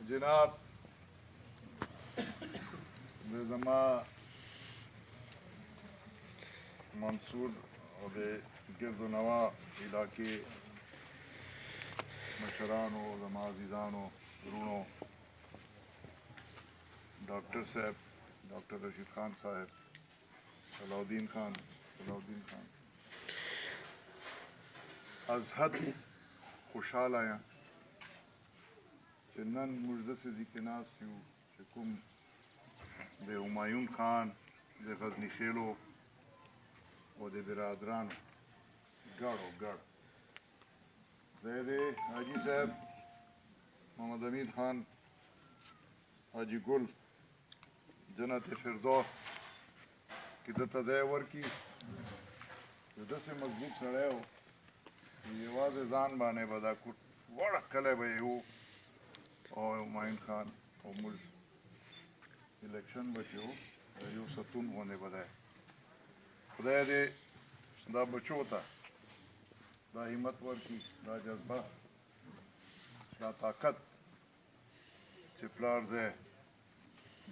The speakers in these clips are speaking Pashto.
جناب د زما منصور او د ګرد و نوا علاقې مشرانو زما عزیزانو ورونو ډاکټر صاحب ډاکټر رشید خان صاحب صلاح خان از حد خوشحاله یم چې نن موږ داسې ځای کې ناست یو چې کوم د همایون خان د غزني خیلو او د برادرانو ګډ دی د حاجي صاحب محمد امین خان حاجي ګل جنت فردوس کې دته ځای ورکړي یو داسې مضبوط سړی و یوازې ځان باندې به دا وړه کلی به یې و او همایون خان او موږ الیکشن به چې و یو ستون غوندې به دی خدای دې دا بچو ته دا همت ورکړي دا جذبه دا طاقت چې پلار دی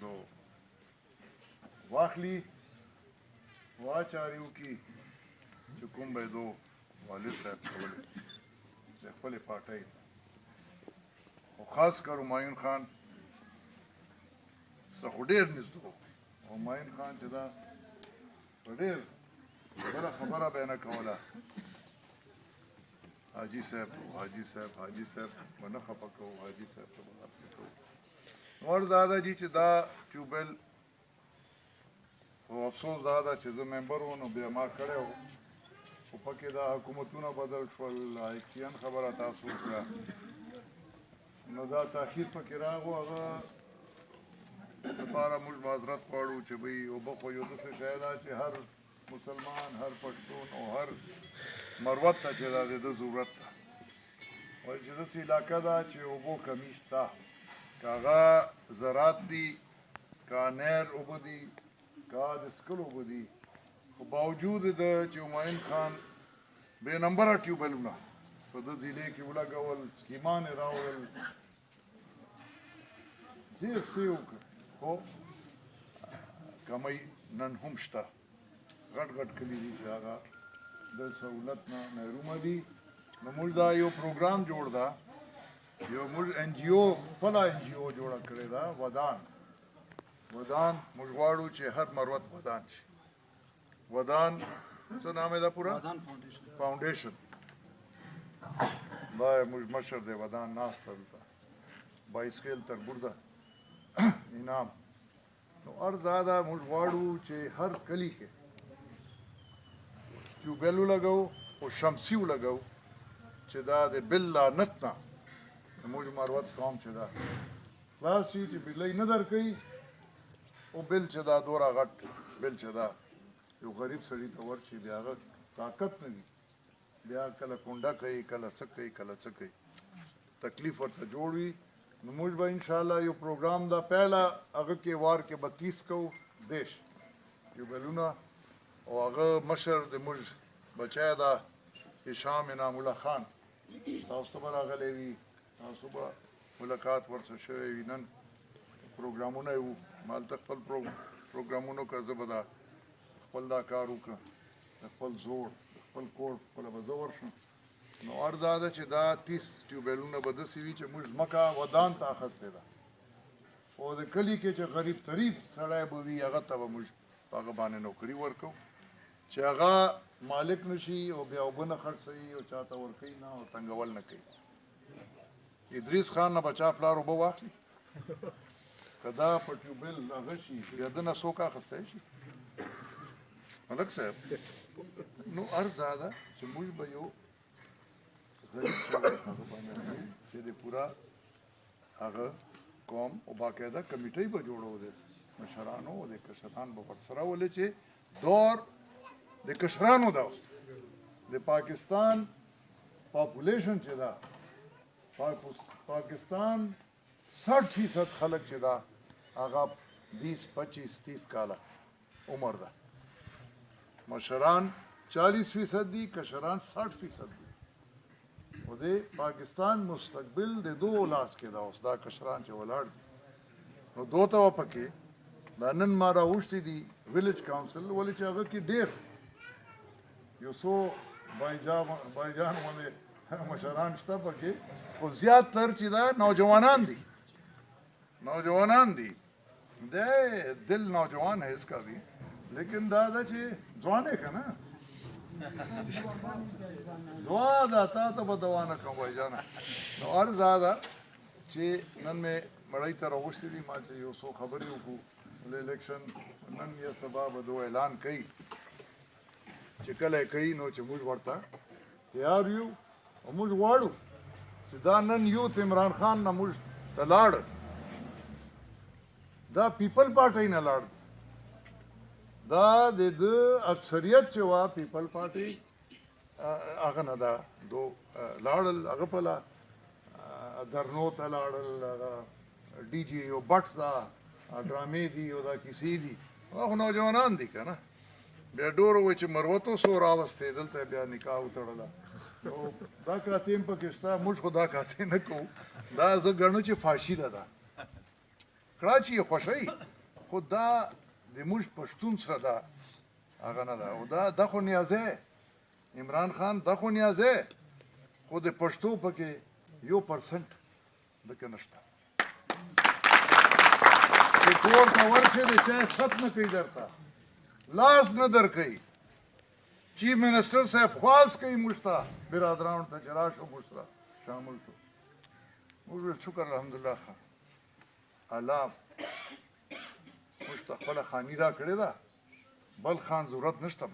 دو واخلي واچاري وکړي چې کوم به دو والد صاحب کولی د خپلې پارټۍ او خاص کر همایون خان څخه ډېر نږدې و همایون خان چې دا په ډېر بله خبره به یې نه کوله حاجي صاحب به نه خفه کوو حاجي صاحب ته به خفه کوو نور دا ده جي چې دا ټیوبویل خو افسوس دا ده چې زه ممبر وم نو بیا ما کړی و خو پکې دا حکومتونه بدل شول اکسیجن خبره تاسو وکړه نو دا تاخیر پکې راغو هغه دپاره موږ معذرت غواړو چې بهی اوبه خو یو داسې شی ده چې هر مسلمان هر پښتون او هر مروت ته چې دا د ده ضرورت ده وایي چې داسې علاقه ده چې اوبو کمی شته که هغه زراعت دي که نهر اوبه دي که د څښلو اوبه دي خو باوجود د چې همایون خان بې نمبره ټیوبویلونه په ده ضلع کې ولګول سکیمان یې راوړل ډېر څه یې وکړ خو کمی نن هم شته غټ کلي دي چې هغه د سهولت نه محرومه دي نو موږ دا یو پروګرام جوړ ده یو موږ NGO خپله NGO جوړه کړې ده ودان موږ غواړو چې هر مروت ودان شي ودان څه نام یې ده پوره فاونډیشن دا موږ مشر دی ودان ناست دلته 22 خیل تر برده انعام نو عرض دا ده موږ غواړو چې هر کلي کې ټیوبویل ولګو او شمسي ولګو چې دا د بل لعنت نه موږ مروت قوم چې دا خلاص شي چې بجلی نه درکوي او بل چې دا دوره غټ بل چې دا یو غریب سړي ته ورشي بیا هغه طاقت نه وي بیا کله کونډه کوي کله څه کوي تکلیف ورته جوړ وي نو موږ به انشاءالله یو پروګرام دا پهله هغه کې وار کې 32 کوو دیش ټیوبویلونه او هغه مشر د موږ بچی ده هشام انعام الله خان تاسو ته به راغلی وي تاسو به ملاقات ورسره شوی وي نن پروګرامونه یې وو ما هلته خپل پروګرامونو که زه به دا خپل دا کار وکړه د خپل زوړ د خپل کور خپله به زه ورشم نو عرض دا ده چې دا 30 ټیوبویلونه به داسې وي چې موږ ځمکه ودان ته اخیستې ده او د کلي کې چې غریب طریف سړی به وي هغه ته به موږ په هغه باندې نوکري ورکوو چې هغه مالک نشي او بیا اوبه نه خرڅوي او چا ته ورکوي نه او تنګول نه کوي ادریس خان نه به چا پلار اوبه واخلي که دا په ټیوبویل هغه شي بیا ده نه څوک اخیستی شي ملک صاحب نو عرض دا ده چې موږ به یو غریب سړی هغه باندې چې د پوره هغه قوم او باقاعده کمیټۍ به جوړو د مشرانو او د کشران به ورسره ولې چې دور د کشرانو ده د پاکستان پاپولیشن چې ده پاکستان 60% خلک چې ده هغه 20 25 30 کاله عمر ده مشران 40% دي کشران 60% دي او د پاکستان مستقبل د دوو لاس کې دا اوس دا کشران چې ولاړ دي نو دو ته پکې دا نن ما راوښتي دي ویلیج کاونسل ولې چې هغه کې ډېر یو څو بایجان باندې مشران شته پکې خو زیات تر چې دا نوجوانان دي دل نوجوان ہے اس کا بھی لیکن دا چې ځوان ہے که نه دعا دا تا ته به دوا نه کوم بایجانه نو عرض دا ده چې نن مې مړی ته راوښتي دي ما چې یو څو خبرې وکړو د الیکشن نن یا سبا به دو اعلان کوي چې کله یې کوي نو چې موږ ورته تیار یو او موږ غواړو چې دا نن یوت عمران خان نه موږ ته لاړ دا پیپل پارټۍ نه لاړ دا د ده اکثریت چې وه پیپل پارټۍ هغه نه ده دو لاړل هغه پله درنو ته لاړل هغه ډي جي یو بټ ده ډرامې دي او دا کیسې دي هغه نوجوانان دي که نه بیا ډور وایي چې مروتو سو راوستې دلته بیا نکاح وتړله دا کاتې هم پکې شته موږ خو دا کاتې نه کوو دا زه ګڼو چې فاشي ده کړه چې یې خوښوي خو دا د موږ پښتون سره ده هغه نه ده او دا خو نیازی عمران خان دا خو نیازی خو د پښتو پکې 1% دکې نشته چې کور ته ورشې د چای خط نه کوي درته لاس نه درکوي چیف منسټر صاحب خواست کوي موږ ته برادرانو ته چې راشو موږ سره شامل شو موږ ویل شکر الحمدلله ښه الله موږ ته خپله خاني را کړې ده بل خان ضرورت نشته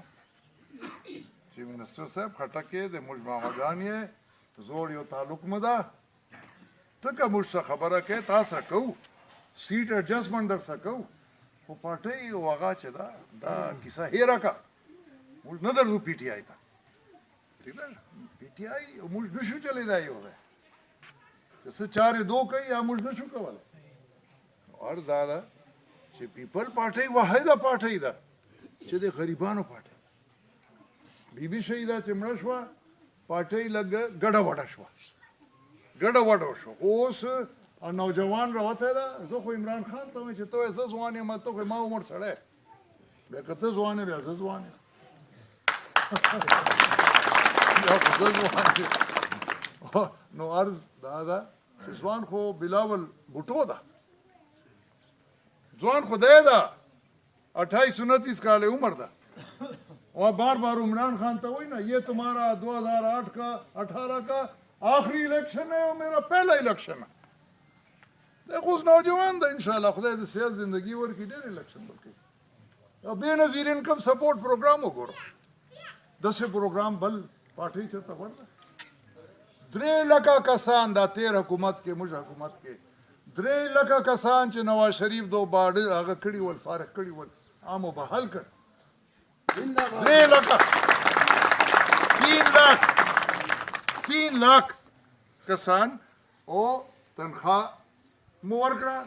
چیف منسټر صاحب خټکې د موږ مامدان یې زوړ یو تعلق مو ده ته که موږ څه خبره کوې تا سره کوو سیټ ایډجسټمنټ در سره کوو خو پارټۍ او هغه چې ده دا کیسه هېره کړه موږ نه درځو پی ټي آی ته ٹھیک ده پی ټي آی موږ نشو چلېدای یو دی که څه چارې دو کوي یا موږ نشو کولی اور دا ده چې پیپل پارټۍ واحده پارټۍ ده چې د غریبانو پارټۍ بیبي شهیده چې مړه شوه پارټۍ لږ ګډه وډه شوه اوس نوجوان راوتی ده زه خو عمران خان ته وایم چې ته وایې زه ځوان یم ته خو ما عمر سړی بیا که ته ځوان یې بیا زه ځوان یم نو عرض دا ده چې ځوان خو بلاول بوټو ده ځوان خو دی ده 28-29 کال عمر ده اور بار عمران خان تو وہی نا یہ تمہارا 2008 کا 18 کا آخری الیکشن ہے اور میرا پہلا الیکشن ہے دیکھو اس نوجوان دا انشاءاللہ خدا دے سیاست زندگی ورکی ډېر الیکشن ورکی بے نظیر انکم سپورٹ پروگرام وګورو 10 پروگرام بل پارټۍ چرته ورده 3 لکه کسان دا تیر حکومت کې موږ حکومت کې 3 لکه کسان چې نواز شریف دو باډر هغه کړي ول فارغ کړي ول عامو بحال کړ 3 لکه 3 लाख کسان او تنخواه مو ورکړه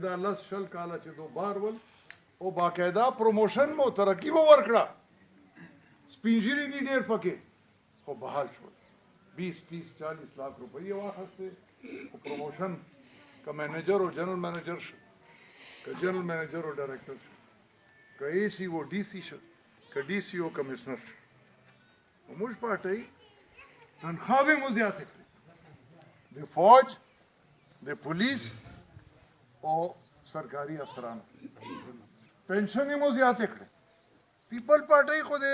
دا 10 کاله چې دو بار ول او باقاعده پروموشن مو ترقی مو ورکړه سپینجری دي ډېر پکې خو بحال شول 20-30-40 लाख रुपये واخسته او پروموشن کا مینیجر او جنرل مینیجر شو که جنرل مینیجر او ډایریکټر شو که ای سی او ډي سی شو که ډي سی او کمشنر شو موږ پارټۍ تنخواهې مو زیاتې کړې د فوج د پولیس او سرکاري افسرانو پنشنې مو زیاتې کړې پیپل پارټۍ خو د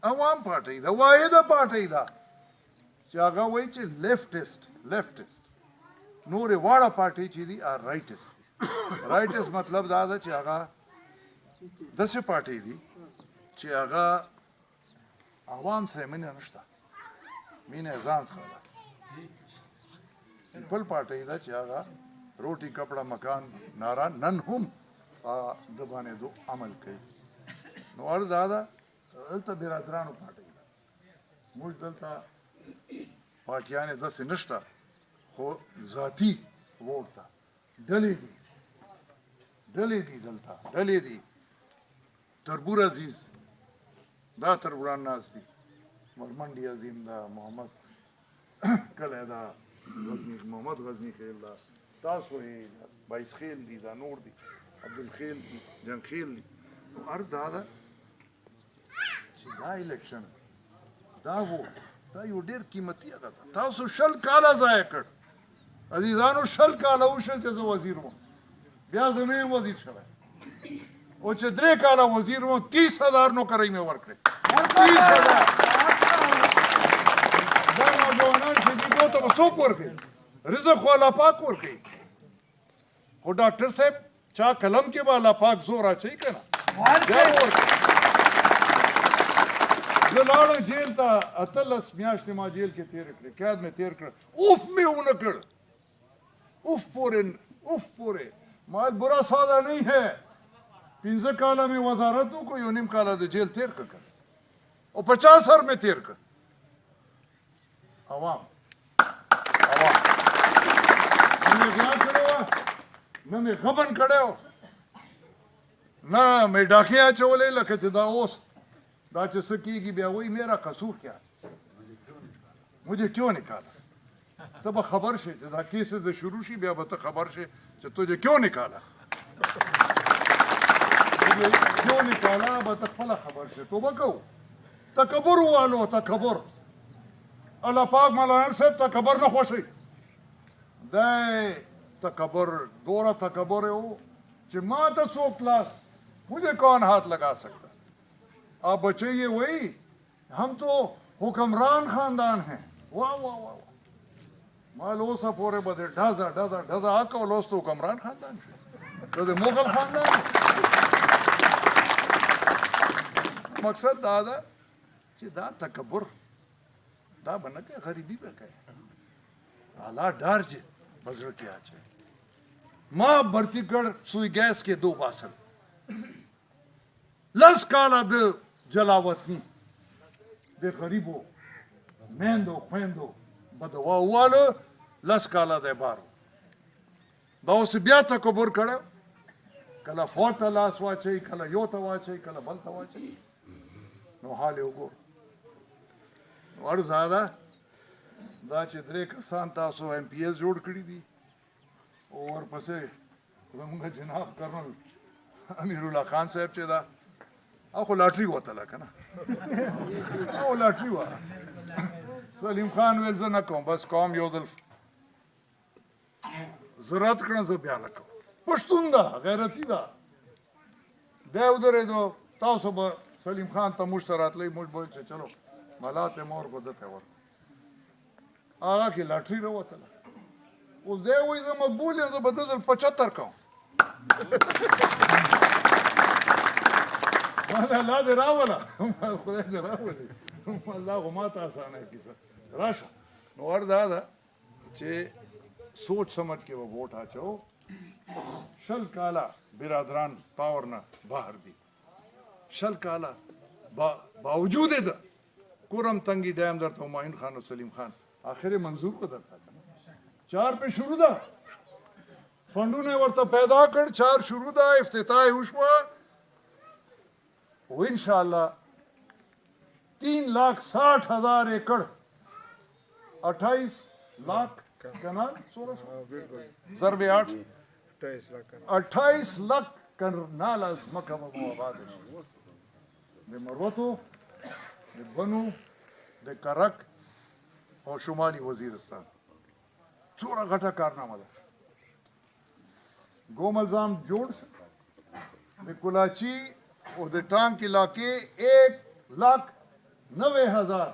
عوام پارټۍ ده واحده پارټۍ ده چې هغه وایي چې لیفټسټ نورې واړه پارټۍ چې دي رایټسټ مطلب دا ده چې هغه داسې پارټۍ دي چې هغه عوام سره مینه نشته مینه ځان سره ده پیپل پارټۍ ده چې هغه روټي کپڑا مکان نارا نن هم د باندې عمل کوي نو عرض دا ده دلته برادرانو پارټۍ ده موږ دلته پارټیانې داسې نشته خو ذاتي ووټ ته ډلې دي دلته ډلې دي تربور عزیز دا تربوران ناست دي مرمنډي عظیم دا محمد کله دا غزنی محمد غزنی خیل دا تاسو یې بایس خیل دي دا نور دي عبدالخیل دي جنګ خیل دي نو عرض دا ده چې دا الیکشن دا ووټ دا یو ډېر قیمتي هغه ده تاسو 100 کاله ضایع کړ عزیزانو 100 کاله وشل چې زه وزیر وم بیا زه نه یم وزیر شوی او چې 3 کاله وزیر وم 30,000 نوکرۍ مې ورکړې 30,000 دا نوجوانان چې دي دو ته به څوک ورکوي رزق خو الله پاک ورکوي خو ډاکټر صاحب چا قلم کې به الله پاک زور اچوي که نه بیا ورکوي زه لاړم جیل ته 18 میاشتې ما جیل کې تېرې کړې قید مې تېر کړ اوف مې ونه کړ اوف پورې مال برا ساده نہیں ہے 15 کاله میں وزارت کو 1.5 کاله د جیل تیر کړ او 50 سر میں تیر کړ عوام نه غلا کړو نه مې غبن کړو نه مې ډاکې اچولې لکه چې دا اوس دا چې څه کېږي بیا وایي میرا قصور کیا مجھے کیوں نکالا ته به خبر شې چې دا کیس د شروع شي بیا به ته خبر شې چې تجھے کیوں نکالا کیوں نکالا به ته خپله خبر شې توبه کوو تکبر والو تکبر الله پاک مولانا صاحب تکبر نه خوښوي دی تکبر دوره تکبر ہے وہ کہ ماں تو سو کلاس مجھے کون ہاتھ لگا سکتا آپ بچے یہ وہی ہم تو حکمران خاندان ہیں واہ واہ واہ مالو سا پورے بدے ڈھازا آکا لوس تو حکمران خاندان ہے تو مغل خاندان ہے مقصد دا چې دا تکبر دا بنه که غریبی بکه اعلی ڈار جے بزرگ کیا چاہے ماں برتی گڑ سوئی گیس کے 2 باسن 10 کالا د جلاوطنی د غریبو میندو خویندو بدوا والو 10 کالا د بارو دا اوس بیا تکبر کړه کله فوت لاس واچي کله یو ته واچي کله بل ته واچي نو حال یې وګور ور زاده دا چې 3 کسان تاسو ایم پی ایس جوړ کړي دي او ورپسې زموږ جناب کرنل امیر الله خان صاحب چې دا خو لاټري وتله که نه او لاټري وه سلیم خان ویل زه نه کوم بس کوم یو ځل زراعت کړم زه بیا نه کوم پښتون ده غیرتي ده دی ودرېدو تاسو به سلیم خان ته موږ ته راتلی موږ به چې چلو ملات مور به ده ته ورکړو هغه کې لاټري راوتله اوس دی وایي زه مقبول یم زه به 75 کوم الله دې راوله خدای دې راولي الله خو ما ته اسانه کیسه راشه نو ور دا ده چې سوچ سمجھ کے وہ ووٹ اچو 100 کالا برادران پاور نه بهر دي 100 کالا باوجود ده کورم تنگی ډیم درته معین خان او سلیم خان آخر منظور کو درته 4 पे شروع ده فندونه ورته پیدا کړ 4 شروع ده افتتاح وشوه و انشاءاللہ 3,60,000 एकड़ 28 लाख कनाल 16 8 28 लाख कनाल از مکه آباد د مروتو د بنو د کرک او شمالي وزیرستان څومره غټه کارنامه ده ګوملزام جوړ د کلاچی اور د ټانک علاقې 1,90,000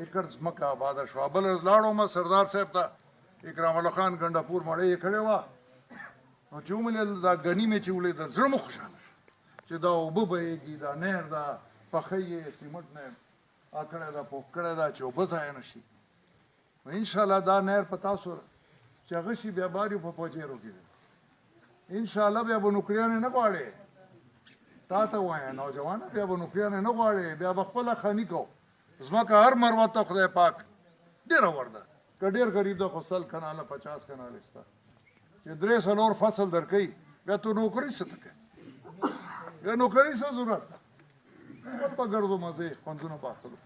एकड़ مکه آباد شو بل لاړو ما سردار صاحب ته اکرام الله خان ګنډاپور مړې کړې وا نو چې ومنل دا غنی مې چې ولې د زړه مو خوشاله چې دا وبو بهږي دا نهر دا پخې سیمټ نه اکړه دا پوکړه دا چې وبو ځای نشي ان شاء الله دا نهر پتا سره چې هغه شي بیا باري په پوجېرو کې ان شاء الله بیا بنوکریان نه غواړي تا ته وایا نوجوان بیا بنوکریان نه غواړي بیا خپل خاني کو زمکه هر مروه ته خدای پاک ډیر ورده کډیر غریب د خپل کناله 50 کناله استا چې 3 فصل درکې بیا ته نوکری ستکه یا نوکری څه ضرورت په ګرځو مزه خوندونه باخلو